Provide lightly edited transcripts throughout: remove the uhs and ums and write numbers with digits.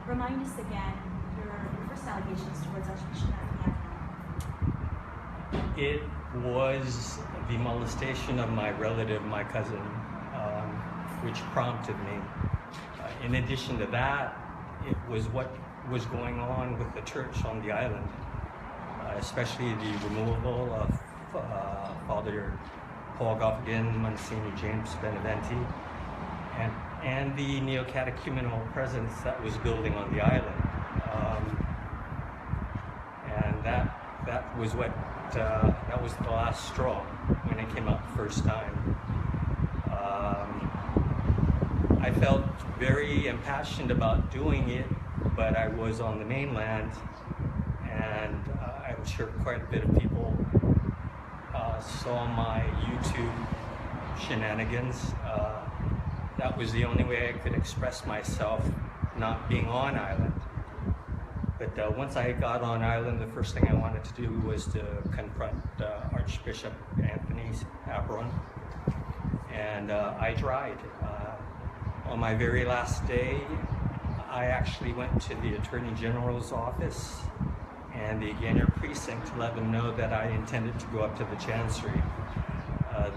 remind us again your first allegations towards Archbishop Anthony Apuron. It was the molestation of my relative, my cousin, which prompted me. In addition to that, it was what was going on with the church on the island, especially the removal of Father Paul Goffigan, Monsignor James Beneventi, and the neo-catechumenal presence that was building on the island. And that was what that was the last straw when it came out the first time. I felt very impassioned about doing it, but I was on the mainland, and I'm sure quite a bit of people saw my YouTube shenanigans. That was the only way I could express myself, not being on island. But once I got on island, the first thing I wanted to do was to confront Archbishop Anthony Apuron, and I tried. On my very last day, I actually went to the Attorney General's office and the Gainer precinct to let them know that I intended to go up to the Chancery.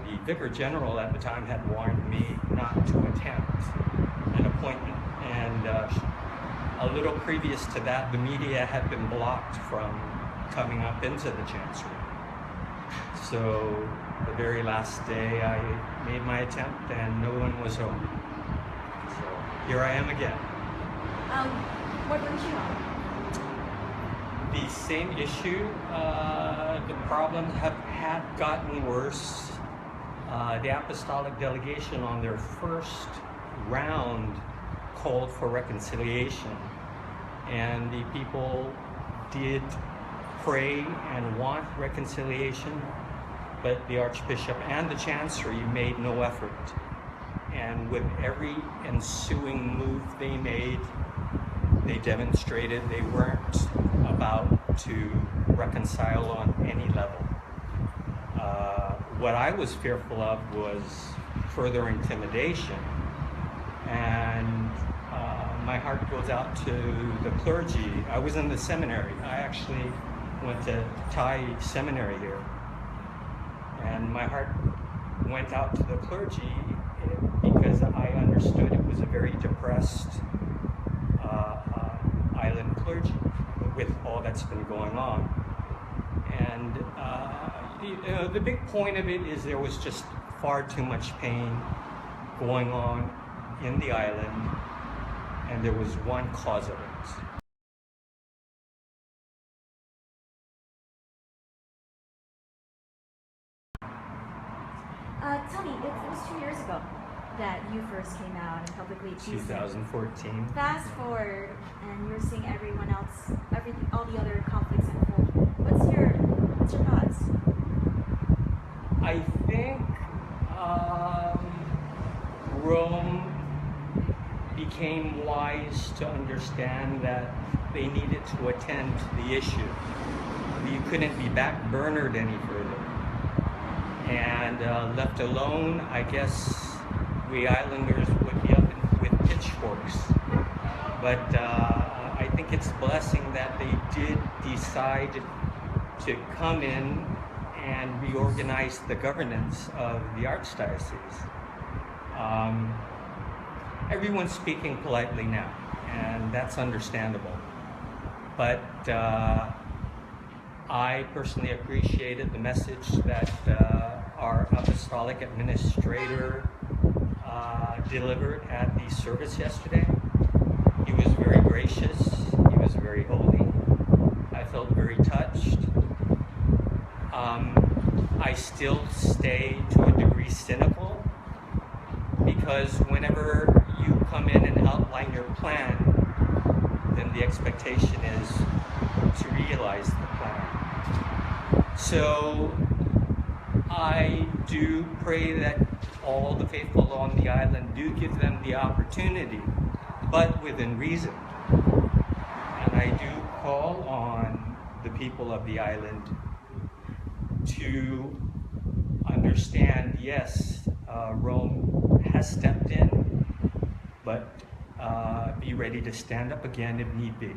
The Vicar General at the time had warned me not to attempt an appointment, and a little previous to that, the media had been blocked from coming up into the Chancery. So the very last day I made my attempt and no one was home. So here I am again. What brings you on? The same issue. The problems had gotten worse. The apostolic delegation on their first round called for reconciliation, and the people did pray and want reconciliation, but the Archbishop and the Chancery made no effort. And with every ensuing move they made, they demonstrated they weren't about to reconcile on any level. What I was fearful of was further intimidation, and my heart goes out to the clergy. I was in the seminary. I actually went to Thai seminary here, and my heart went out to the clergy because I understood it was a very depressed island clergy with all that's been going on. And the big point of it is there was just far too much pain going on in the island, and there was one cause of it. Tell me, it was 2 years ago that you first came out and publicly accused 2014. Fast forward, and you're seeing everyone else, all the other conflicts unfold. What's your thoughts? I think Rome became wise to understand that they needed to attend to the issue. You couldn't be backburnered any further. And left alone, I guess we islanders would be up with pitchforks. But I think it's a blessing that they did decide to come in and reorganize the governance of the Archdiocese. Everyone's speaking politely now, and that's understandable. But I personally appreciated the message that our apostolic administrator delivered at the service yesterday. He was very gracious, he was very holy. I felt very touched. I still stay to a degree cynical, because whenever you come in and outline your plan, then the expectation is to realize the plan. So I do pray that all the faithful on the island do give them the opportunity, but within reason. And I do call on the people of the island to understand, yes, Rome has stepped in, but be ready to stand up again if need be. Okay,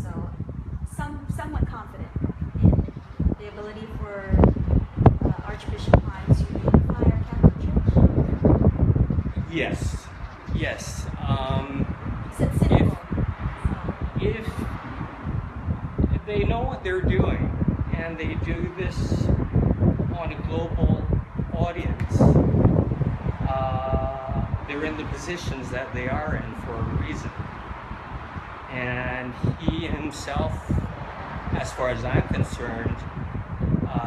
so somewhat confident in the ability for Archbishop Pai to unify our Catholic Church? Yes, yes. You said cynical. If they know what they're doing and they do this on a global audience, they're in the positions that they are in for a reason. And he himself, as far as I'm concerned,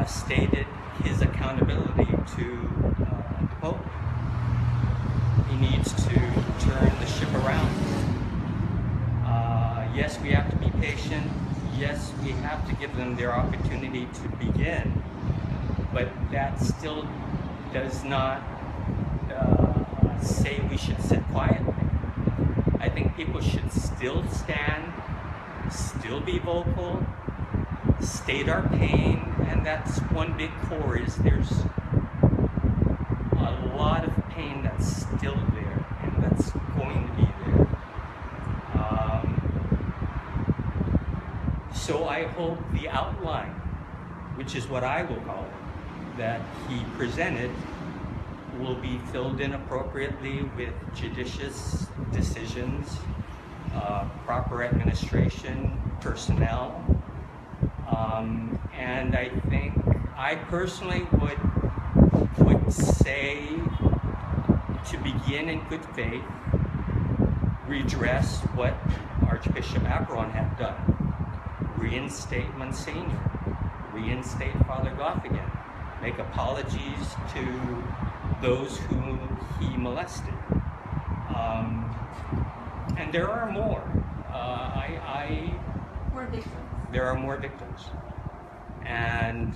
stated his accountability to the Pope. He needs to turn the ship around. Yes, we have to be patient. Yes, we have to give them their opportunity to begin. But that still does not say we should sit quietly. I think people should still stand, still be vocal, state our pain, and that's one big core is there's a lot of pain that's still there and that's going to be there. So I hope the outline, which is what I will call it, that he presented will be filled in appropriately with judicious decisions, proper administration, personnel, and I think I personally would say to begin in good faith, redress what Archbishop Apuron had done. Reinstate Monsignor, reinstate Father Goff again, make apologies to those whom he molested. And there are more. More victims. There are more victims. And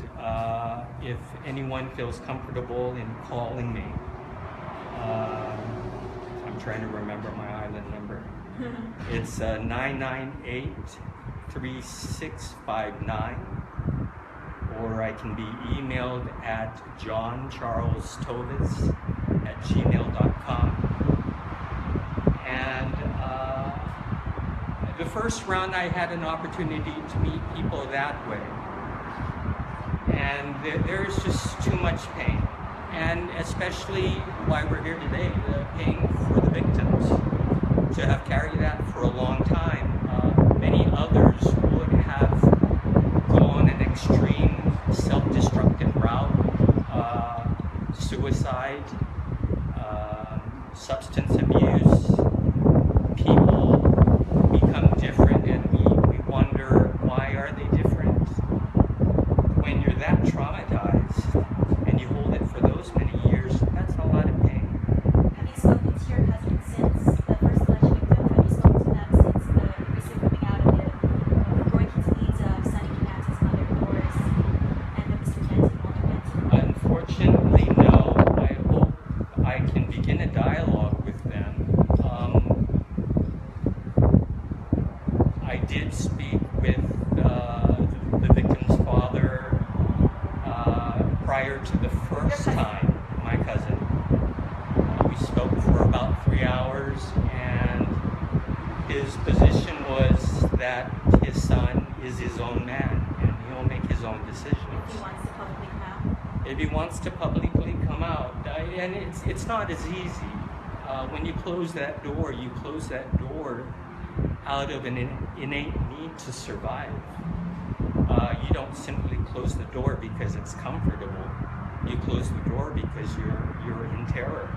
if anyone feels comfortable in calling me, I'm trying to remember my island number. It's 998-3659, or I can be emailed at johncharlestoves@gmail.com. And the first round I had an opportunity to meet people that way. And there's just too much pain. And especially why we're here today, the pain for the victims. To have carried that for a long time, many others would have gone an extreme self-destructive route, suicide, substance abuse. People become different and we wonder, why are they different? When you're that traumatized and you hold it for those many years, that's a lot of pain. Have you spoken to your cousin since the first alleged victim? Have you spoken to them since the recent coming out of the broken leads of Sonny Canaz's mother, Doris, and of Mr. Kenton, Walter Kenton? Unfortunately, no. I hope I can begin a dialogue with them. I did speak with the victim's father prior to the first time, my cousin. We spoke for about 3 hours, and his position was that his son is his own man, and he'll make his own decisions. If he wants to publicly come out? If he wants to publicly come out, and it's not as easy. When you close that door, you close that door out of an innate need to survive. You don't simply close the door because it's comfortable. You close the door because you're in terror.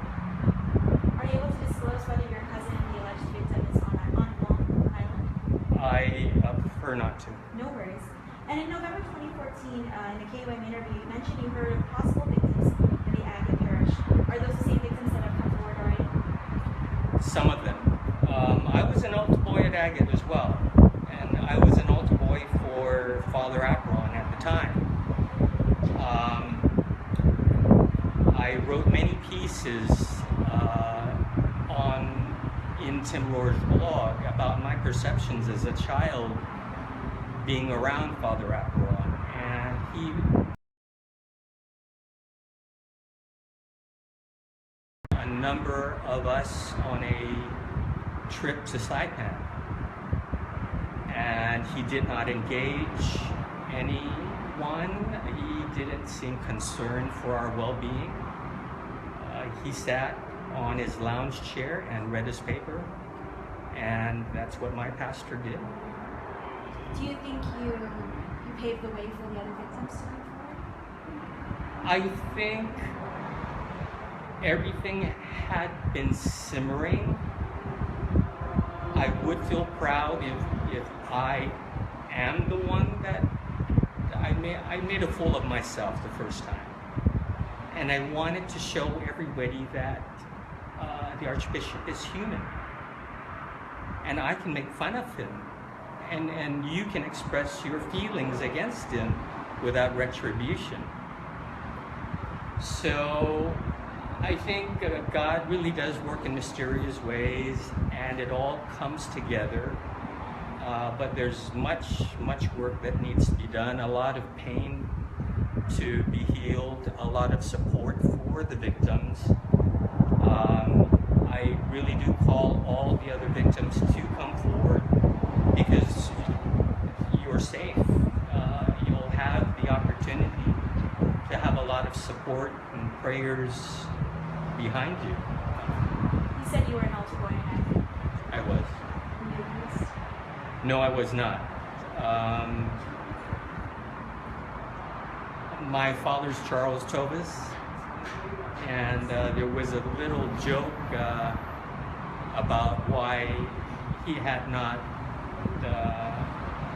Are you able to disclose whether your cousin, the alleged victim, is on Guam Island? I prefer not to. No worries. And in November 2014, in a KUM interview, you mentioned you heard of possible victims in the Agate Parish. Are those the same victims that have come forward already? Some of them. I was an altar boy at Agate as well, and I was an altar boy for Father Apuron at the time. I wrote many pieces in Tim Rohr's blog about my perceptions as a child being around Father Apuron, and a number of us on a trip to Saipan. And he did not engage anyone. He didn't seem concerned for our well-being. He sat on his lounge chair and read his paper, and that's what my pastor did. Do you think you paved the way for the other victims to move forward? I think everything had been simmering. I would feel proud if I am the one that I made a fool of myself the first time. And I wanted to show everybody that the Archbishop is human. And I can make fun of him. And you can express your feelings against him without retribution. So I think God really does work in mysterious ways, and it all comes together. But there's much work that needs to be done, a lot of pain to be healed, a lot of support for the victims. I really do call all the other victims to come forward, because you're safe. You'll have the opportunity to have a lot of support and prayers behind you. You said you were an altar-going advocate. I was. No, I was not. My father's John Toves, and there was a little joke about why he had not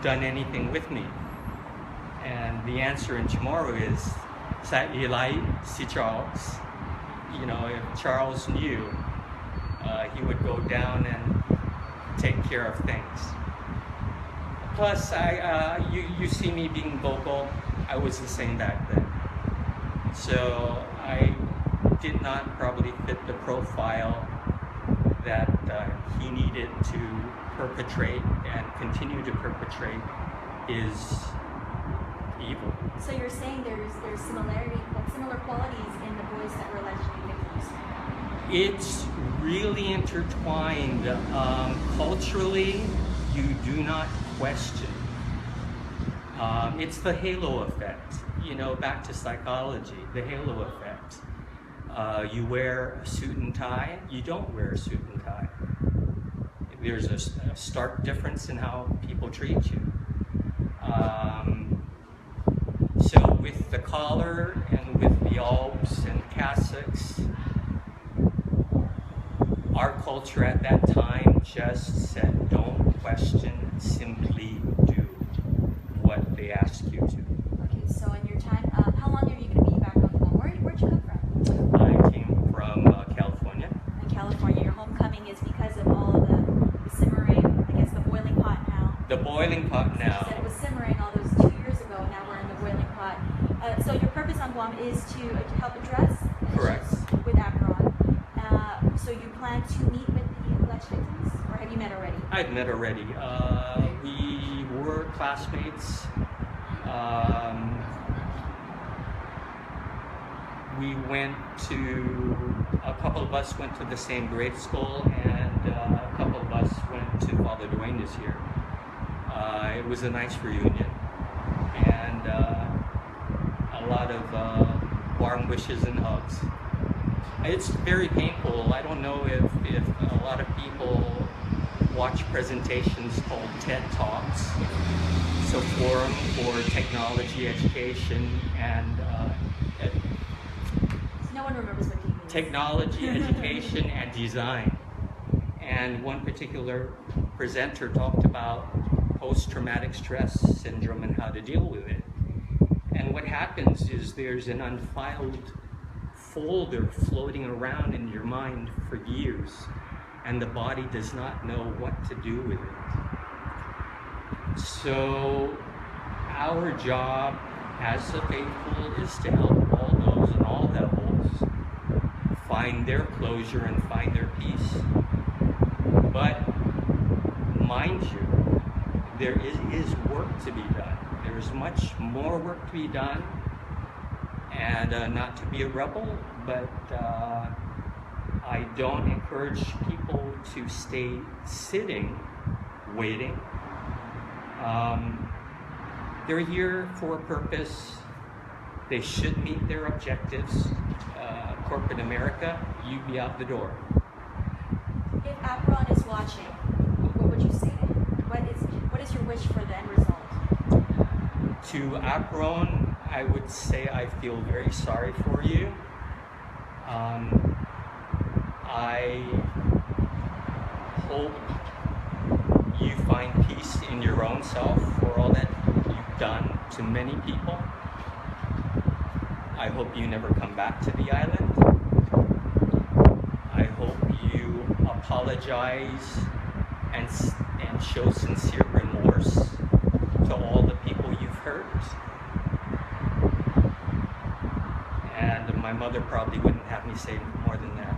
done anything with me. And the answer in Chamorro is, sa ilay si Charles. You know, if Charles knew, he would go down and take care of things. Plus, you see me being vocal. I was the same back then. So I did not probably fit the profile that he needed to perpetrate and continue to perpetrate his evil. So you're saying there's similar qualities in the boys that were allegedly victims? It's really intertwined. Culturally, you do not question. It's the halo effect. You know, back to psychology, the halo effect. You wear a suit and tie, you don't wear a suit and tie. There's a stark difference in how people treat you. So with the collar and with the albs and cassocks, our culture at that time just said, don't question, simply do what they ask you to. Okay, so in your time, how long are you going to be back on Guam? Where'd you come from? I came from California. In California, your homecoming is because of all of the simmering, I guess the boiling pot now. The boiling pot now. You said it was simmering all those 2 years ago, now we're in the boiling pot. So your purpose on Guam is to help address Correct. issues with Apuron. So you plan to meet with the alleged victims, or have you met already? I've met already. We were classmates. A couple of us went to the same grade school, and a couple of us went to Father Duane this year. It was a nice reunion, and a lot of warm wishes and hugs. It's very painful. I don't know if a lot of people watch presentations called TED Talks. It's a forum for technology education and No one remembers what TV is. technology education and design. And one particular presenter talked about post-traumatic stress syndrome and how to deal with it. And what happens is there's an unfiled folder floating around in your mind for years, and the body does not know what to do with it. So our job as the faithful is to help all those in all levels find their closure and find their peace. But mind you, there is work to be done. There's much more work to be done, and not to be a rebel, but I don't encourage people to stay sitting, waiting. They're here for a purpose. They should meet their objectives. Corporate America, you be out the door. If Apuron is watching, what would you say to him? What is your wish for the end result? To Apuron, I would say I feel very sorry for you. I hope you find peace in your own self for all that you've done to many people. I hope you never come back to the island. I hope you apologize and show sincere remorse to all the people you've hurt. And my mother probably wouldn't have me say more than that.